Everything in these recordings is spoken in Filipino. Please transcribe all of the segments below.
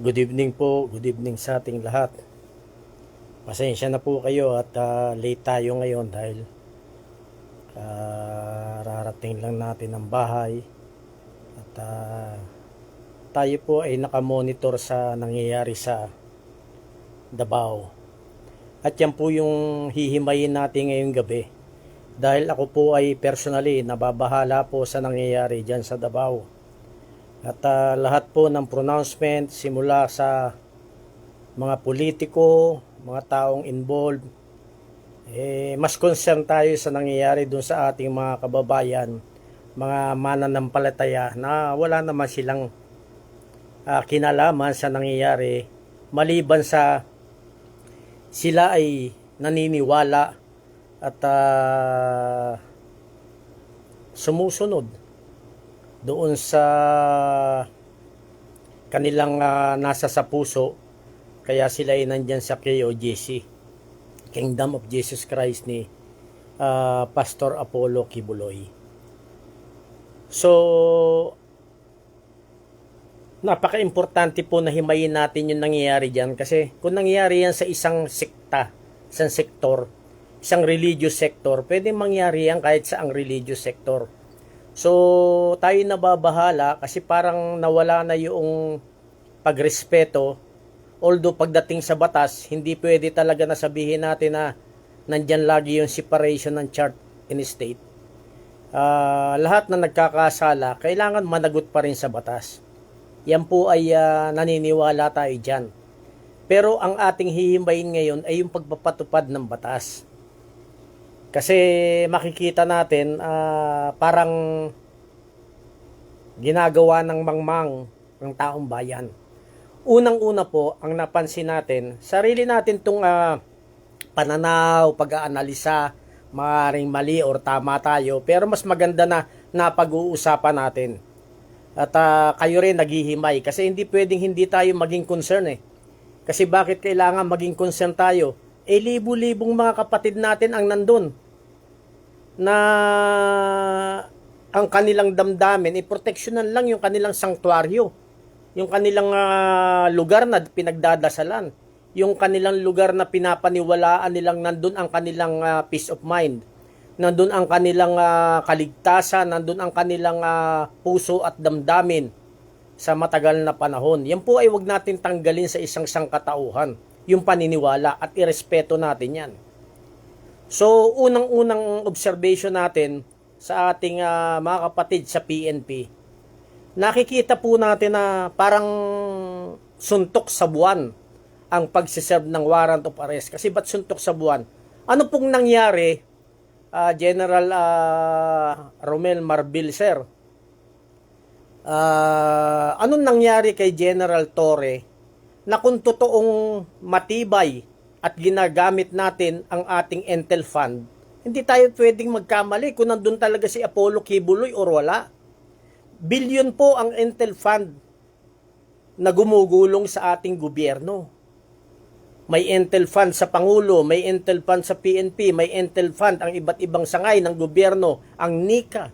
Good evening po, good evening sa ating lahat. Pasensya na po kayo at late tayo ngayon dahil rarating lang natin ng bahay at tayo po ay nakamonitor sa nangyayari sa Davao. At yan po yung hihimayin natin ngayong gabi. Dahil ako po ay personally nababahala po sa nangyayari dyan sa Davao. At lahat po ng pronouncement simula sa mga politiko, mga taong involved, mas concern tayo sa nangyayari dun sa ating mga kababayan, mga mananampalataya na wala naman silang kinalaman sa nangyayari maliban sa sila ay naniniwala at sumusunod doon sa kanilang nasa sa puso, kaya sila ay nandyan sa KOJC, Kingdom of Jesus Christ ni Pastor Apollo Kibuloy. So napaka-importante po na himayin natin yung nangyayari dyan, kasi kung nangyayari yan sa isang sekta, isang sektor, isang religious sector, pwedeng mangyari yan kahit sa ang religious sector. So tayo nababahala kasi parang nawala na yung pagrespeto. Although pagdating sa batas, hindi pwede talaga na sabihin natin na nandyan lagi yung separation ng church and state. Lahat na nagkakasala, kailangan managot pa rin sa batas. Yan po ay naniniwala tayo dyan. Pero ang ating hihimayin ngayon ay yung pagpapatupad ng batas. Kasi makikita natin parang ginagawa ng mangmang ng taong bayan. Unang-una po, ang napansin natin, sarili natin itong pananaw, pag-aanalisa, maaaring mali or tama tayo, pero mas maganda na napag-uusapan natin. At kayo rin naghihimay, kasi hindi pwedeng hindi tayo maging concern eh. Kasi bakit kailangan maging concern tayo? Libu-libong mga kapatid natin ang nandun na ang kanilang damdamin, proteksyonan lang yung kanilang sanktuaryo, yung kanilang lugar na pinagdadasalan, yung kanilang lugar na pinapaniwalaan nilang nandun ang kanilang peace of mind, nandun ang kanilang kaligtasan, nandun ang kanilang puso at damdamin sa matagal na panahon. Yan po ay wag natin tanggalin sa isang sangkatauhan, yung paniniwala, at irespeto natin yan. So unang-unang observation natin sa ating mga kapatid sa PNP, nakikita po natin na parang suntok sa buwan ang pagsiserve ng warrant of arrest. Kasi ba't suntok sa buwan? Ano pong nangyari, General Romel Marbil, sir? Anong nangyari kay General Torre na kung totoong matibay at ginagamit natin ang ating Intel Fund, hindi tayo pwedeng magkamali kung nandun talaga si Apollo Kibuloy or wala. Bilyon po ang Intel Fund na gumugulong sa ating gobyerno. May Intel Fund sa Pangulo, may Intel Fund sa PNP, may Intel Fund ang iba't ibang sangay ng gobyerno, ang NICA.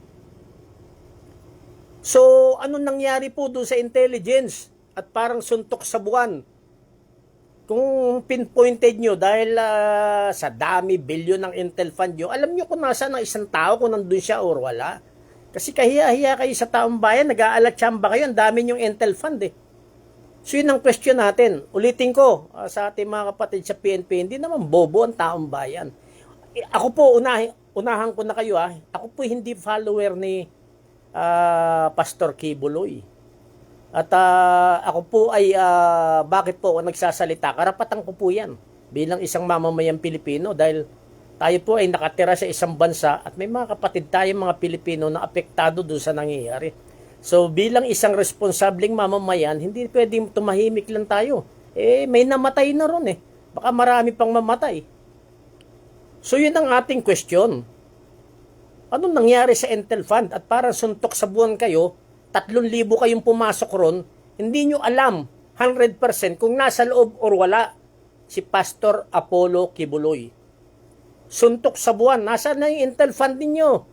So, anong nangyari po doon sa intelligence? At parang suntok sa buwan. Kung pinpointed nyo, dahil sa dami, bilyon ng Intel Fund nyo, alam nyo kung nasa ng isang tao, kung nandun siya or wala. Kasi kahiya-hiya kayo sa taong bayan, nag-aalatsamba kayo, ang dami nyong Intel Fund eh. So yun ang question natin. Ulitin ko sa ating mga kapatid sa PNP, hindi naman bobo ang taong bayan. Ako po, unahan ko na kayo ako po hindi follower ni Pastor Kibuloy. At ako po ay bakit po nagsasalita? Karapatan ko po yan bilang isang mamamayang Pilipino, dahil tayo po ay nakatira sa isang bansa at may mga kapatid tayo mga Pilipino na apektado doon sa nangyayari. So bilang isang responsableng mamamayan, hindi pwedeng tumahimik lang tayo. May namatay na ron eh. Baka marami pang mamatay. So yun ang ating question. Anong nangyari sa Intel Fund? At parang suntok sa buwan kayo, 3,000 kayong pumasok ron, hindi nyo alam 100% kung nasa loob or wala si Pastor Apollo Kibuloy. Suntok sa buwan, nasa na yung Intel Fund ninyo?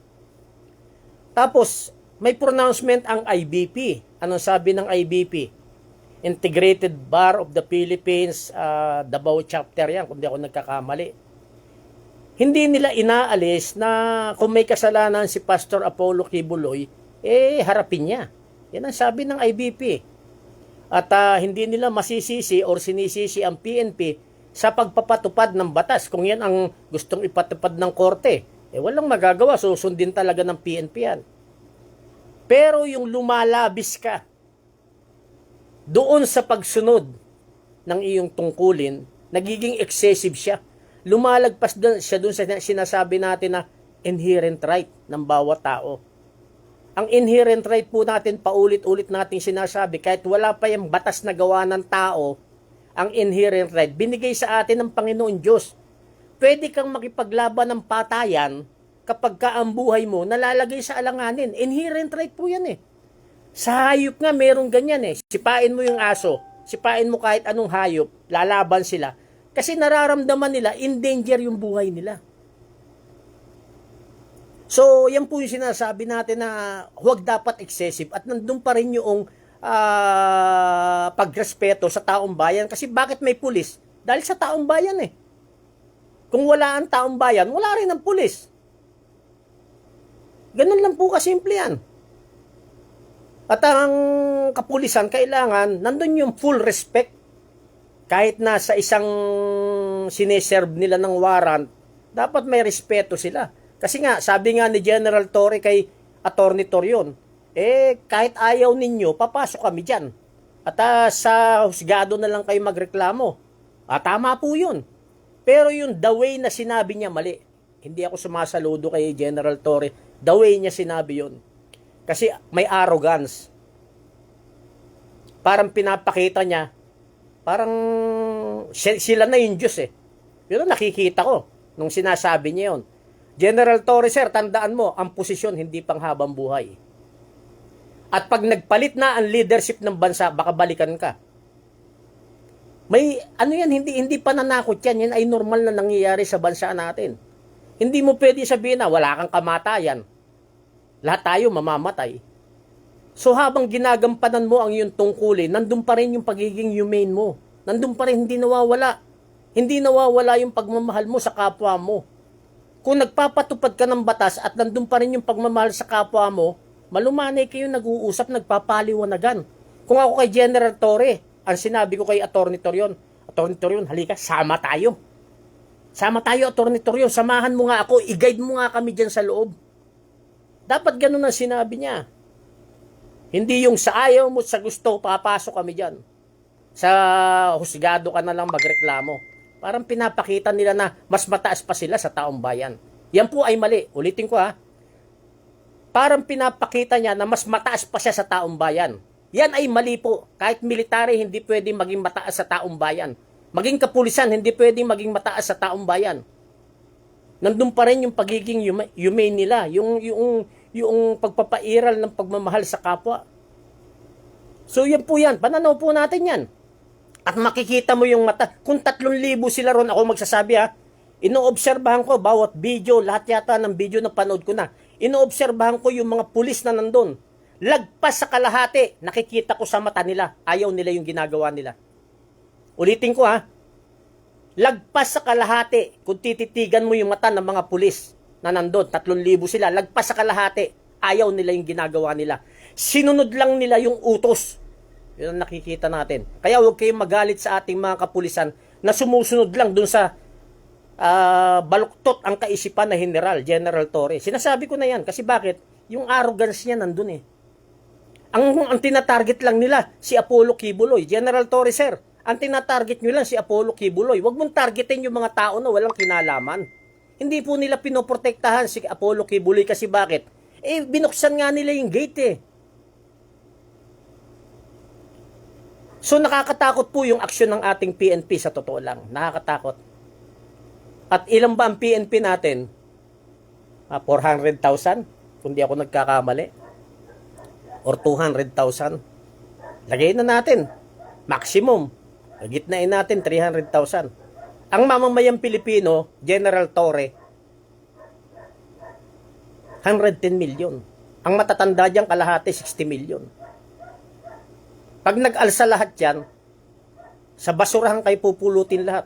Tapos, may pronouncement ang IBP. Anong sabi ng IBP? Integrated Bar of the Philippines, Davao chapter yan, kung di ako nagkakamali. Hindi nila inaalis na kung may kasalanan si Pastor Apollo Kibuloy, harapin niya. Yan ang sabi ng IBP. At hindi nila masisisi or sinisisi ang PNP sa pagpapatupad ng batas. Kung yan ang gustong ipatupad ng korte, walang magagawa, susundin talaga ng PNP yan. Pero yung lumalabis ka doon sa pagsunod ng iyong tungkulin, nagiging excessive siya. Lumalagpas siya doon sa sinasabi natin na inherent right ng bawat tao. Ang inherent right po natin, paulit-ulit natin sinasabi, kahit wala pa yung batas na gawa ng tao, ang inherent right, binigay sa atin ng Panginoon Diyos. Pwede kang makipaglaban ng patayan kapag ka ang buhay mo nalalagay sa alanganin. Inherent right po yan eh. Sa hayop nga, merong ganyan eh. Sipain mo yung aso, sipain mo kahit anong hayop, lalaban sila. Kasi nararamdaman nila, in danger yung buhay nila. So, yan po yung sinasabi natin na huwag dapat excessive at nandun pa rin yung pagrespeto sa taong bayan. Kasi bakit may pulis? Dahil sa taong bayan eh. Kung wala ang taong bayan, wala rin ang pulis. Ganun lang po kasimple yan. At ang kapulisan, kailangan, nandun yung full respect. Kahit na sa isang sineserve nila ng warrant, dapat may respeto sila. Kasi nga, sabi nga ni General Torre kay Attorney Torion, kahit ayaw ninyo, papasok kami dyan. At sa husgado na lang kayo magreklamo. Tama po yun. Pero yung the way na sinabi niya, mali. Hindi ako sumasaludo kay General Torre. The way niya sinabi yun. Kasi may arrogance. Parang pinapakita niya, parang sila na yung Diyos eh. Pero nakikita ko nung sinasabi niya yun. General Torre, sir, tandaan mo, ang posisyon hindi pang habang buhay. At pag nagpalit na ang leadership ng bansa, baka balikan ka. May, hindi pananakot yan. Yan ay normal na nangyayari sa bansa natin. Hindi mo pwede sabihin na wala kang kamatayan. Lahat tayo mamamatay. So habang ginagampanan mo ang iyong tungkulin, nandun pa rin yung pagiging humane mo. Nandun pa rin, hindi nawawala. Hindi nawawala yung pagmamahal mo sa kapwa mo. Kung nagpapatupad ka ng batas at nandun pa rin yung pagmamahal sa kapwa mo, malumanay kayo nag-uusap, nagpapaliwanagan. Kung ako kay General Torre, ang sinabi ko kay Attorney Torion, Attorney Torion, halika, sama tayo. Sama tayo, Attorney Torion, samahan mo nga ako, i-guide mo nga kami dyan sa loob. Dapat ganun ang sinabi niya. Hindi yung sa ayaw mo, sa gusto, papasok kami dyan. Sa husgado ka na lang magreklamo. Parang pinapakita nila na mas mataas pa sila sa taong bayan. Yan po ay mali. Ulitin ko ha. Parang pinapakita niya na mas mataas pa siya sa taong bayan. Yan ay mali po. Kahit military, hindi pwedeng maging mataas sa taong bayan. Maging kapulisan, hindi pwedeng maging mataas sa taong bayan. Nandun pa rin yung pagiging humane nila. Yung pagpapairal ng pagmamahal sa kapwa. So yan po yan. Pananaw po natin yan. At makikita mo yung mata. Kung 3,000 sila ron, ako magsasabi ha, inoobserbahan ko bawat video, lahat yata ng video na panood ko na. Inoobserbahan ko yung mga pulis na nandun. Lagpas sa kalahati, nakikita ko sa mata nila. Ayaw nila yung ginagawa nila. Ulitin ko ha. Lagpas sa kalahati, kung tititigan mo yung mata ng mga pulis na nandun, 3,000 sila, lagpas sa kalahati, ayaw nila yung ginagawa nila. Sinunod lang nila yung utos. Yun ang nakikita natin. Kaya huwag kayong magalit sa ating mga kapulisan na sumusunod lang dun sa baluktot ang kaisipan na General Torre. Sinasabi ko na yan kasi bakit? Yung arrogance niya nandun eh. Ang tinatarget lang nila si Apollo Kibuloy. General Torre, sir, ang tinatarget nyo lang si Apollo Kibuloy. Huwag mong targetin yung mga tao na walang kinalaman. Hindi po nila pinoprotektahan si Apollo Kibuloy kasi bakit? Binuksan nga nila yung gate eh. So nakakatakot po yung aksyon ng ating PNP sa totoo lang. Nakakatakot. At ilan ba ang PNP natin? 400,000? Kung di ako nagkakamali. Or 200,000. Lagay na natin. Maximum. Gitnain natin 300,000. Ang mamamayang Pilipino, General Torre, 110 million. Ang matatanda diyang kalahati, 60 million. Pag nag-alsa lahat yan, sa basurahan kayo pupulutin lahat.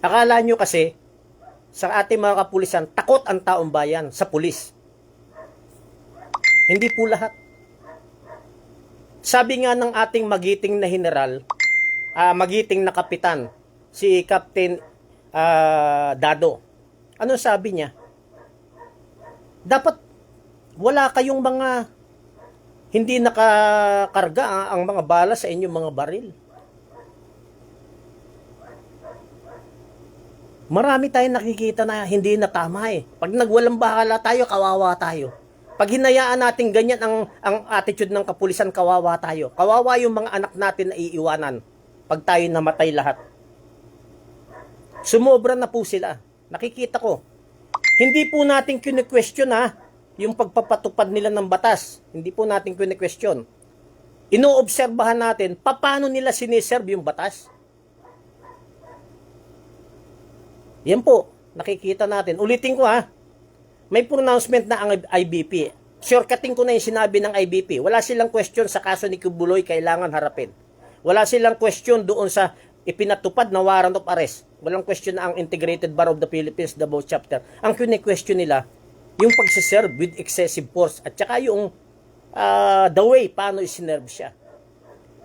Akala nyo kasi, sa ating mga kapulisan, takot ang taong bayan sa pulis. Hindi po lahat. Sabi nga ng ating magiting na general, magiting na kapitan, si Captain Dado, ano sabi niya? Dapat wala kayong mga hindi nakakarga ang mga bala sa inyong mga baril. Marami tayong nakikita na hindi na tama eh. Pag nagwalang bahala tayo, kawawa tayo. Pag hinayaan natin ganyan ang attitude ng kapulisan, kawawa tayo. Kawawa yung mga anak natin na iiwanan pag tayo namatay lahat. Sumobra na po sila. Nakikita ko. Hindi po natin kine-question yung pagpapatupad nila ng batas. Hindi po natin kine-question. Inoobserbahan natin paano nila siniserve yung batas. Yan po, nakikita natin. Ulitin ko may pronouncement na ang IBP. Shortcutting ko na yung sinabi ng IBP. Wala silang question sa kaso ni Kibuloy, kailangan harapin. Wala silang question doon sa ipinatupad na warrant of arrest. Walang question na ang Integrated Bar of the Philippines, Davao Chapter. Ang kine-question nila, yung pagsiserve with excessive force at saka yung the way paano isinerve siya.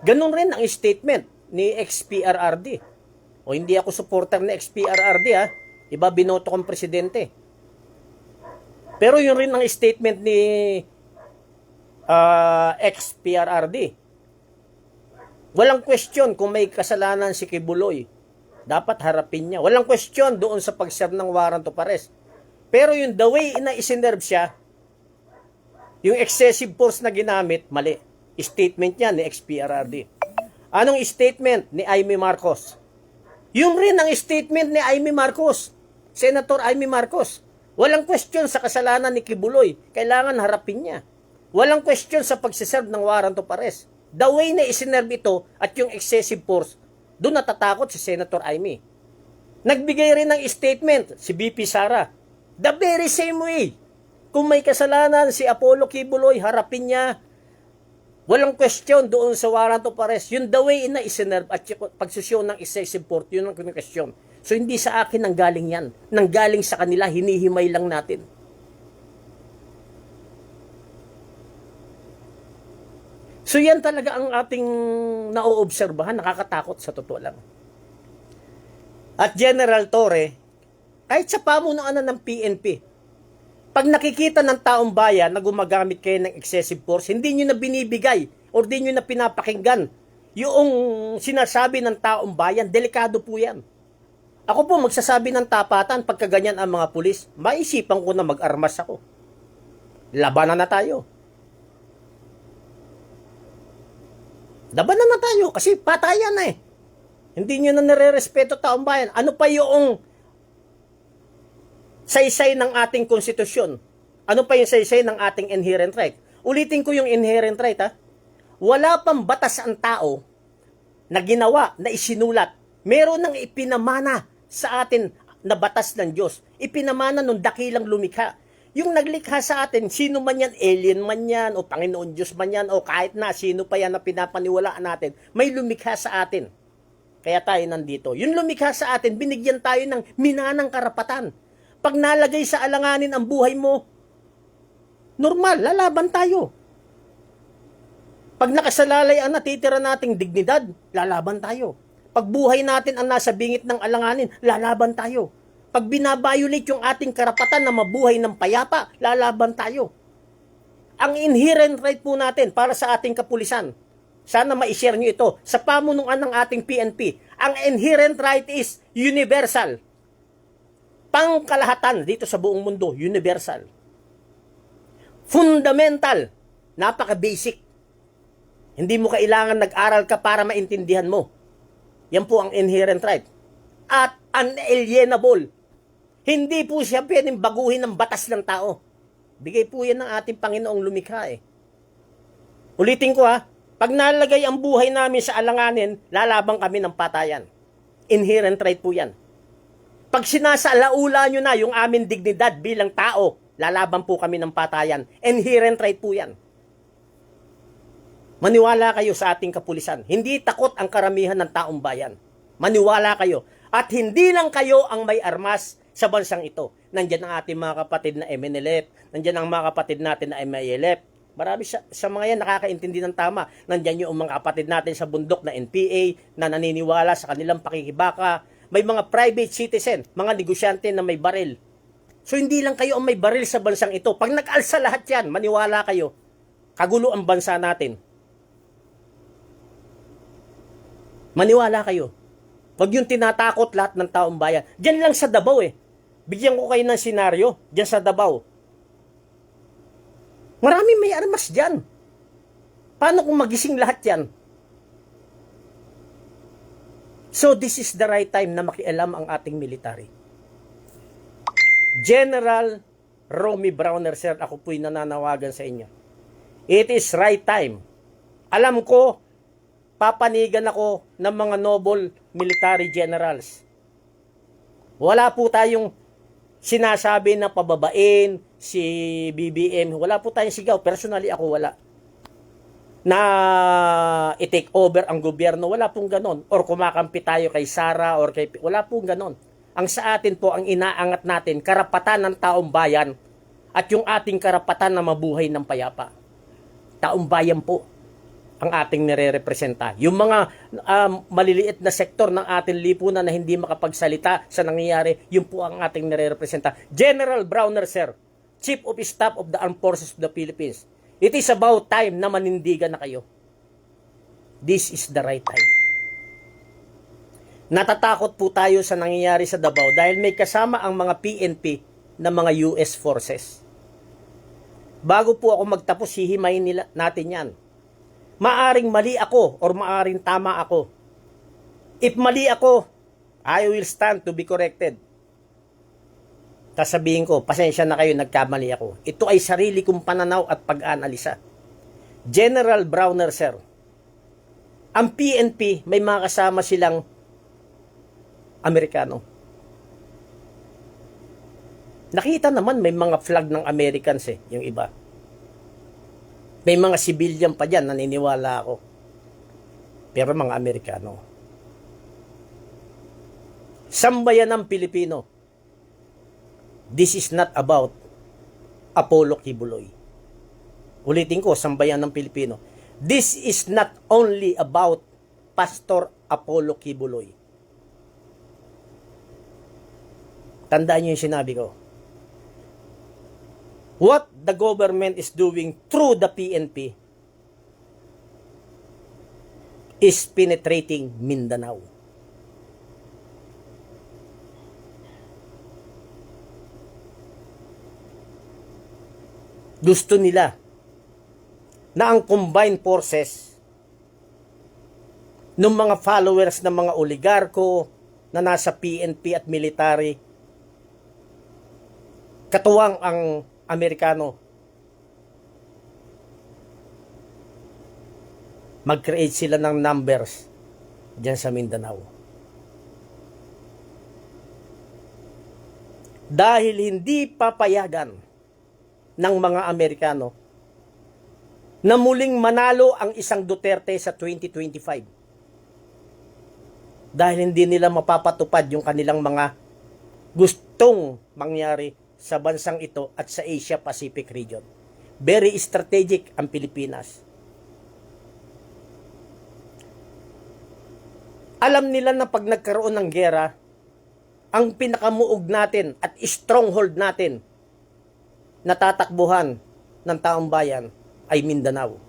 Ganun rin ang statement ni ex-PRRD. O hindi ako supporter ni ex-PRRD Iba binoto kong presidente. Pero yun rin ang statement ni ex-PRRD. Walang question kung may kasalanan si Kibuloy. Dapat harapin niya. Walang question doon sa pag-serve ng warrant of arrest. Pero yung the way na isinerve siya, yung excessive force na ginamit, mali. Statement niya ni ex-PRRD. Anong statement ni Amy Marcos? Yung rin ang statement ni Amy Marcos, Senator Amy Marcos. Walang question sa kasalanan ni Kibuloy. Kailangan harapin niya. Walang question sa pagsiserve ng warrant of arrest. The way na isinerve ito at yung excessive force, doon natatakot si Senator Amy. Nagbigay rin ng statement si BP Sara. The very same way. Kung may kasalanan si Apollo Kibuloy, harapin niya. Walang question doon sa warrant of arrest. Yung the way na isinerve at pagsusyon ng excessive force, yun ang question. So hindi sa akin nanggaling yan. Nanggaling sa kanila, hinihimay lang natin. So yan talaga ang ating naoobserbahan, nakakatakot sa totoo lang. At General Torre, kahit sa pamunuan ng PNP, pag nakikita ng taong bayan na gumagamit kayo ng excessive force, hindi nyo na binibigay o hindi nyo na pinapakinggan yung sinasabi ng taong bayan, delikado po yan. Ako po magsasabi ng tapatan pagka ganyan ang mga pulis, maisipan ko na mag-armas ako. Labanan na tayo. Labanan na tayo kasi patayan na eh. Hindi nyo na nare-respeto taong bayan. Ano pa yung saysay ng ating konstitusyon? Ano pa yung saysay ng ating inherent right? Ulitin ko yung inherent right Wala pang batas ang tao na ginawa, na isinulat. Meron nang ipinamana sa atin na batas ng Diyos. Ipinamana nung dakilang lumikha. Yung naglikha sa atin, sino man yan, alien man yan, o Panginoon Diyos man yan, o kahit na, sino pa yan na pinapaniwalaan natin, may lumikha sa atin. Kaya tayo nandito. Yung lumikha sa atin, binigyan tayo ng minanang karapatan. Pag nalagay sa alanganin ang buhay mo, normal, lalaban tayo. Pag nakasalalay ang natitira nating dignidad, lalaban tayo. Pag buhay natin ang nasa bingit ng alanganin, lalaban tayo. Pag binabiolate yung ating karapatan na mabuhay ng payapa, lalaban tayo. Ang inherent right po natin para sa ating kapulisan, sana ma-share nyo ito, sa pamunuan ng ating PNP, ang inherent right is universal. Pangkalahatan dito sa buong mundo, universal. Fundamental, napaka-basic. Hindi mo kailangan nag-aral ka para maintindihan mo. Yan po ang inherent right. At unalienable. Hindi po siya pwedeng baguhin ng batas ng tao. Bigay po yan ng ating Panginoong lumikha Ulitin ko pag nalagay ang buhay namin sa alanganin, lalabang kami ng patayan. Inherent right po yan. Pag sinasalaula nyo na yung aming dignidad bilang tao, lalaban po kami ng patayan. Inherent right po yan. Maniwala kayo sa ating kapulisan. Hindi takot ang karamihan ng taong bayan. Maniwala kayo. At hindi lang kayo ang may armas sa bansang ito. Nandiyan ang ating mga kapatid na MNLF. Nandiyan ang mga kapatid natin na MILF. Marami sa mga yan nakakaintindi ng tama. Nandiyan yung mga kapatid natin sa bundok na NPA na naniniwala sa kanilang pakikibaka. May mga private citizen, mga negosyante na may baril. So hindi lang kayo ang may baril sa bansang ito. Pag nag-alsa lahat yan, maniwala kayo. Kagulo ang bansa natin. Maniwala kayo. Huwag yung tinatakot lahat ng taong bayan. Diyan lang sa Davao eh. Bigyan ko kayo ng senaryo. Diyan sa Davao. Maraming may armas dyan. Paano kung magising lahat yan? So this is the right time na makialam ang ating military. General Romy Browner, sir, ako po'y nananawagan sa inyo. It is right time. Alam ko, papanigan ako ng mga noble military generals. Wala po tayong sinasabi na pababain si BBM. Wala po tayong sigaw. Personally, ako wala. Na i-take over ang gobyerno. Wala pong ganon. Or kumakampi tayo kay Sara or kay... Wala pong ganon. Ang sa atin po, ang inaangat natin, karapatan ng taong bayan at yung ating karapatan na mabuhay ng payapa. Taong bayan po ang ating nire-representa. Yung mga maliliit na sektor ng ating lipunan na hindi makapagsalita sa nangyayari, yun po ang ating nire-representa. General Browner, sir, Chief of Staff of the Armed Forces of the Philippines, it is about time na manindigan na kayo. This is the right time. Natatakot po tayo sa nangyayari sa Davao dahil may kasama ang mga PNP na mga US forces. Bago po ako magtapos, hihimayin natin yan. Maaring mali ako or maaring tama ako. If mali ako, I will stand to be corrected. Sasabihin ko, pasensya na kayo, nagkamali ako. Ito ay sarili kong pananaw at pag-analisa. General Browner, sir, ang PNP may mga kasama silang Amerikano. Nakita naman may mga flag ng Americans yung iba. May mga civilian pa dyan, naniniwala ako. Pero mga Amerikano. Sambayan ng Pilipino. This is not about Apollo Kibuloy. Ulitin ko, sambayan ng Pilipino. This is not only about Pastor Apollo Kibuloy. Tandaan niyo yung sinabi ko. What the government is doing through the PNP is penetrating Mindanao. Gusto nila na ang combined forces ng mga followers ng mga oligarko na nasa PNP at military, katuwang ang Amerikano, mag-create sila ng numbers dyan sa Mindanao. Dahil hindi papayagan ng mga Amerikano na muling manalo ang isang Duterte sa 2025. Dahil hindi nila mapapatupad yung kanilang mga gustong mangyari sa bansang ito at sa Asia Pacific region. Very strategic ang Pilipinas. Alam nila na pag nagkaroon ng gera, ang pinakamuog natin at stronghold natin na tatakbuhan ng taong bayan ay Mindanao.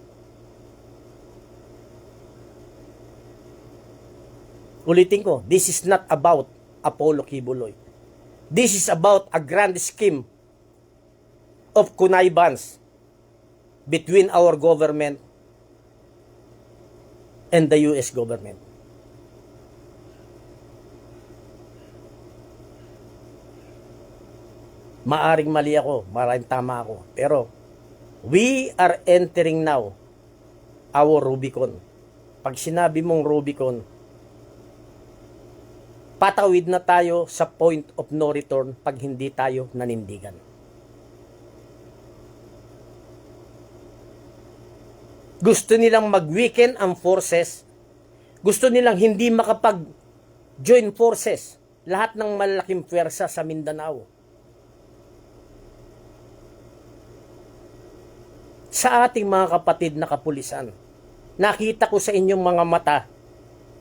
Ulitin ko, this is not about Apollo Kibuloy. This is about a grand scheme of connivance between our government and the US government. Maaring mali ako, maraming tama ako. Pero we are entering now our Rubicon. Pag sinabi mong Rubicon, patawid na tayo sa point of no return pag hindi tayo nanindigan. Gusto nilang mag-weaken ang forces. Gusto nilang hindi makapag-join forces lahat ng malaking pwersa sa Mindanao. Sa ating mga kapatid na kapulisan, nakita ko sa inyong mga mata,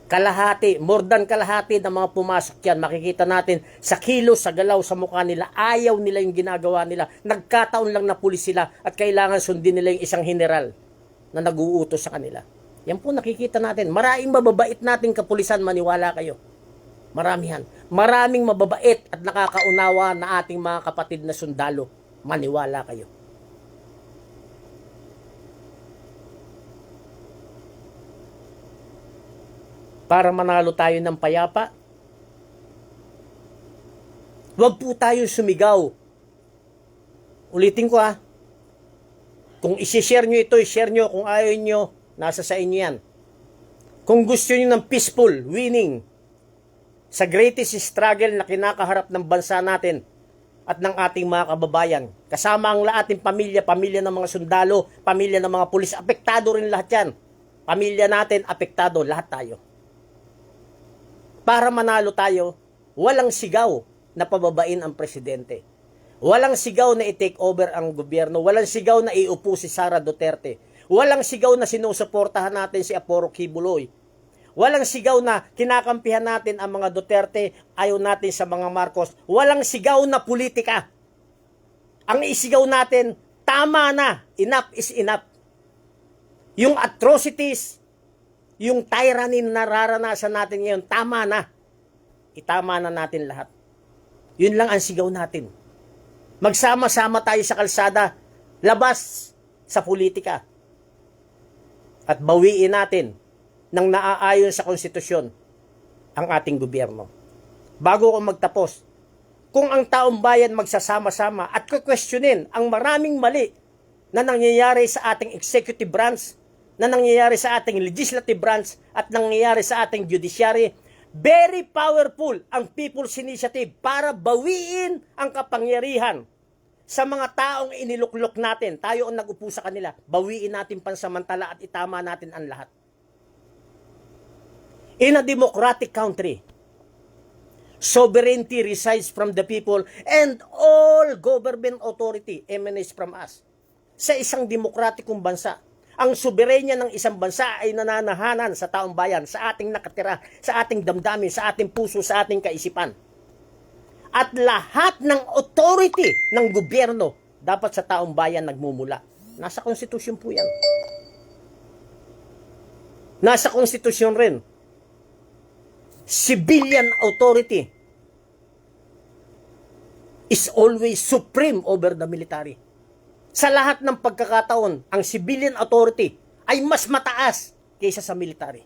kalahati, more than kalahati ng mga pumasok yan, makikita natin sa kilos, sa galaw, sa mukha nila, ayaw nila yung ginagawa nila. Nagkataon lang na pulis sila at kailangan sundin nila yung isang general na nag-uutos sa kanila. Yan po nakikita natin. Maraming mababait nating kapulisan, maniwala kayo. Maramihan. Maraming mababait at nakakaunawa na ating mga kapatid na sundalo. Maniwala kayo. Para manalo tayo ng payapa, huwag po tayo sumigaw. Ulitin ko kung isi-share nyo ito, i-share nyo. Kung ayaw nyo, nasa sa inyo yan. Kung gusto nyo ng peaceful, winning, sa greatest struggle na kinakaharap ng bansa natin at ng ating mga kababayan, kasama ang ating pamilya, pamilya ng mga sundalo, pamilya ng mga pulis, apektado rin lahat yan. Pamilya natin, apektado, lahat tayo. Para manalo tayo, walang sigaw na pababain ang presidente. Walang sigaw na i-take over ang gobyerno. Walang sigaw na iupo si Sara Duterte. Walang sigaw na sinusuportahan natin si Apollo Kibuloy. Walang sigaw na kinakampihan natin ang mga Duterte, ayaw natin sa mga Marcos. Walang sigaw na politika. Ang isigaw natin, tama na, enough is enough. Yung atrocities, yung tyranny na nararanasan natin ngayon, tama na. Itama na natin lahat. Yun lang ang sigaw natin. Magsama-sama tayo sa kalsada, labas sa politika. At bawiin natin ng naaayon sa konstitusyon ang ating gobyerno. Bago ko magtapos, kung ang taong bayan magsasama-sama at kukwestiyonin ang maraming mali na nangyayari sa ating executive branch, na nangyayari sa ating legislative branch at nangyayari sa ating judiciary, very powerful ang People's Initiative para bawiin ang kapangyarihan sa mga taong iniluklok natin. Tayo ang nag-upo sa kanila. Bawiin natin pansamantala at itama natin ang lahat. In a democratic country, sovereignty resides from the people and all government authority emanates from us. Sa isang demokratikong bansa, ang soberenya ng isang bansa ay nananahanan sa taong bayan, sa ating nakatira, sa ating damdamin, sa ating puso, sa ating kaisipan. At lahat ng authority ng gobyerno dapat sa taong bayan nagmumula. Nasa konstitusyon po yan. Nasa konstitusyon rin. Civilian authority is always supreme over the military. Sa lahat ng pagkakataon, ang civilian authority ay mas mataas kaysa sa military.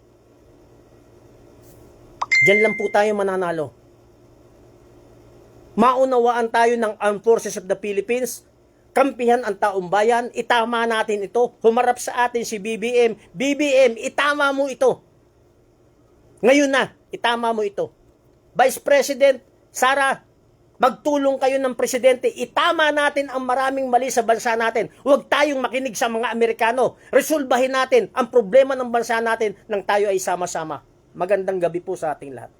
Diyan lang po tayo mananalo. Maunawaan tayo ng Armed Forces of the Philippines, kampihan ang taong bayan, itama natin ito, humarap sa atin si BBM, BBM, itama mo ito. Ngayon na, itama mo ito. Vice President Sara, magtulong kayo ng presidente, itama natin ang maraming mali sa bansa natin. Huwag tayong makinig sa mga Amerikano. Resolbahin natin ang problema ng bansa natin nang tayo ay sama-sama. Magandang gabi po sa ating lahat.